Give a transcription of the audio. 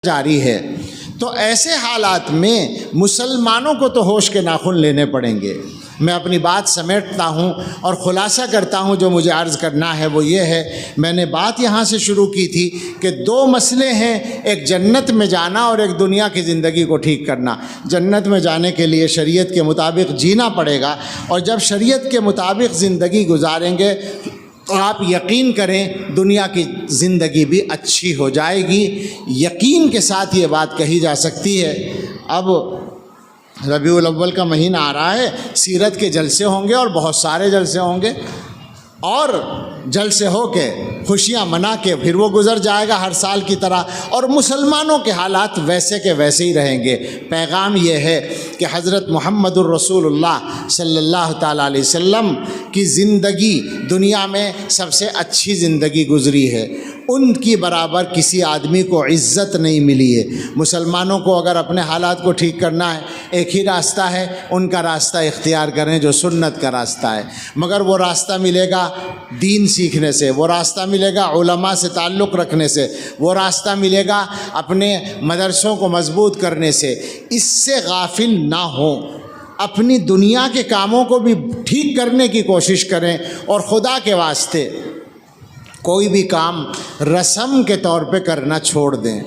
جاری ہے۔ تو ایسے حالات میں مسلمانوں کو تو ہوش کے ناخن لینے پڑیں گے۔ میں اپنی بات سمیٹتا ہوں اور خلاصہ کرتا ہوں، جو مجھے عرض کرنا ہے وہ یہ ہے، میں نے بات یہاں سے شروع کی تھی کہ دو مسئلے ہیں، ایک جنت میں جانا اور ایک دنیا کی زندگی کو ٹھیک کرنا۔ جنت میں جانے کے لیے شریعت کے مطابق جینا پڑے گا، اور جب شریعت کے مطابق زندگی گزاریں گے تو آپ یقین کریں دنیا کی زندگی بھی اچھی ہو جائے گی۔ یقین کے ساتھ یہ بات کہی جا سکتی ہے۔ اب ربیع الاول کا مہینہ آ رہا ہے، سیرت کے جلسے ہوں گے اور بہت سارے جلسے ہوں گے، اور جلسے ہو کے خوشیاں منا کے پھر وہ گزر جائے گا ہر سال کی طرح، اور مسلمانوں کے حالات ویسے کے ویسے ہی رہیں گے۔ پیغام یہ ہے کہ حضرت محمد الرسول اللہ صلی اللہ تعالیٰ علیہ وسلم کی زندگی دنیا میں سب سے اچھی زندگی گزری ہے، ان کی برابر کسی آدمی کو عزت نہیں ملی ہے۔ مسلمانوں کو اگر اپنے حالات کو ٹھیک کرنا ہے، ایک ہی راستہ ہے، ان کا راستہ اختیار کریں جو سنت کا راستہ ہے، مگر وہ راستہ ملے گا دین سیکھنے سے، وہ راستہ ملے گا علماء سے تعلق رکھنے سے، وہ راستہ ملے گا اپنے مدرسوں کو مضبوط کرنے سے۔ اس سے غافل نہ ہوں، اپنی دنیا کے کاموں کو بھی ٹھیک کرنے کی کوشش کریں، اور خدا کے واسطے کوئی بھی کام رسم کے طور پہ کرنا چھوڑ دیں۔